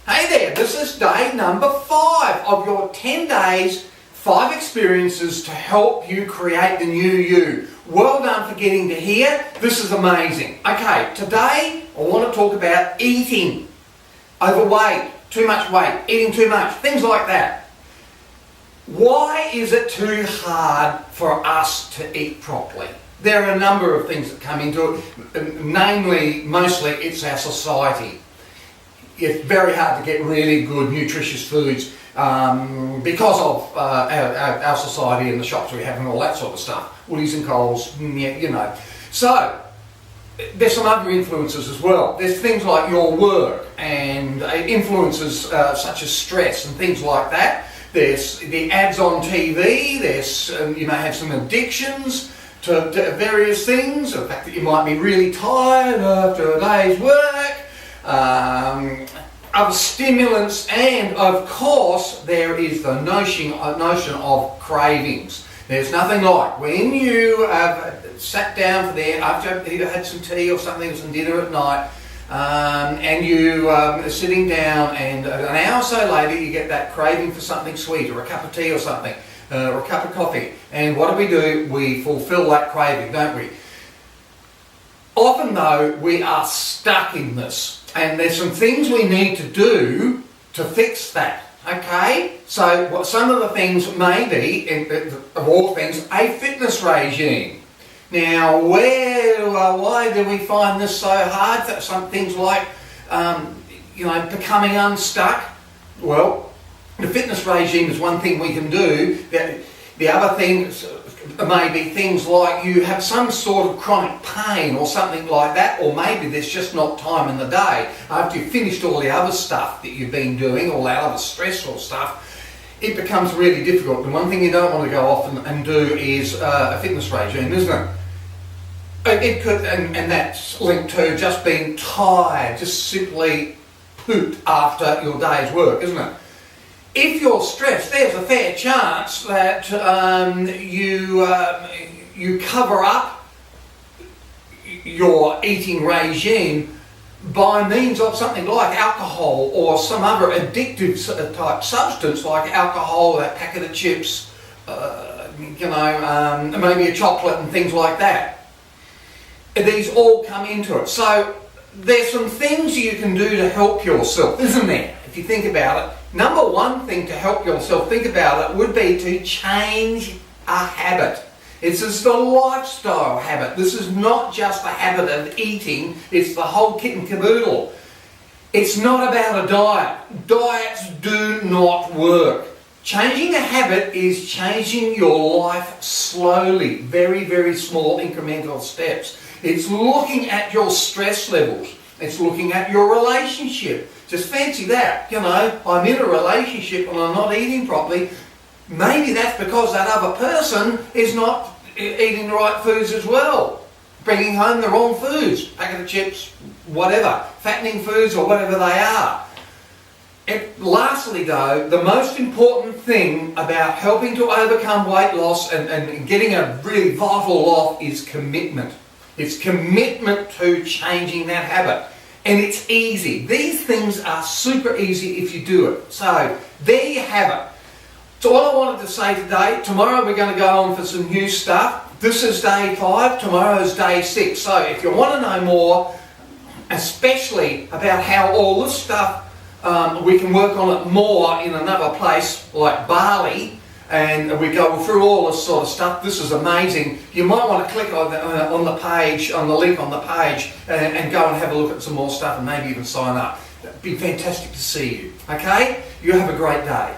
Hey there, this is day number 5 of your 10 days, 5 experiences to help you create the new you. Well done for getting to here. This is amazing. Okay, today I want to talk about eating. Overweight, too much weight, eating too much, things like that. Why is it too hard for us to eat properly? There are a number of things that come into it, namely, mostly it's our society. It's very hard to get really good nutritious foods because of our society and the shops we have and all that sort of stuff. Woolies and Coles, you know. So, there's some other influences as well. There's things like your work and influences such as stress and things like that. There's the ads on TV, there's, you may have some addictions to various things, the fact that you might be really tired after a day's work, other stimulants, and of course there is the notion of cravings. There's nothing like when you have sat down for there after you had some tea or something or some dinner at night, and you are sitting down, and an hour or so later you get that craving for something sweet or a cup of tea or something, or a cup of coffee. And what do? We fulfill that craving, don't we? Often though, we are stuck in this, and there's some things we need to do to fix that. Okay, so some of the things may be, of all things, a fitness regime. Now, why do we find this so hard? That some things like, becoming unstuck. Well, the fitness regime is one thing we can do. The other things may be things like you have some sort of chronic pain or something like that, or maybe there's just not time in the day after you've finished all the other stuff that you've been doing, all that other stressful stuff. It becomes really difficult. And one thing you don't want to go off and do is a fitness regime, isn't it? It could, and that's linked to just being tired, just simply pooped after your day's work, isn't it? If you're stressed, there's a fair chance that you cover up your eating regime by means of something like alcohol or some other addictive type substance like alcohol, that packet of chips, maybe a chocolate and things like that. These all come into it. So there's some things you can do to help yourself, isn't there? If you think about it. Number one thing to help yourself think about it would be to change a habit. This is the lifestyle habit. This is not just the habit of eating, it's the whole kit and caboodle. It's not about a diet. Diets do not work. Changing a habit is changing your life slowly, very, very small incremental steps. It's looking at your stress levels. It's looking at your relationship. Just fancy that, I'm in a relationship and I'm not eating properly. Maybe that's because that other person is not eating the right foods as well. Bringing home the wrong foods, packet of chips, whatever, fattening foods or whatever they are. And lastly though, the most important thing about helping to overcome weight loss and getting a really vital off is commitment. It's commitment to changing that habit. And it's easy. These things are super easy if you do it. So, there you have it. So all I wanted to say today, tomorrow we're going to go on for some new stuff. This is day 5, tomorrow is day 6. So if you want to know more, especially about how all this stuff, we can work on it more in another place like Bali, and we go through all this sort of stuff. This is amazing. You might want to click on the page, on the link on the page, and go and have a look at some more stuff and maybe even sign up. It'd be fantastic to see you. Okay? You have a great day.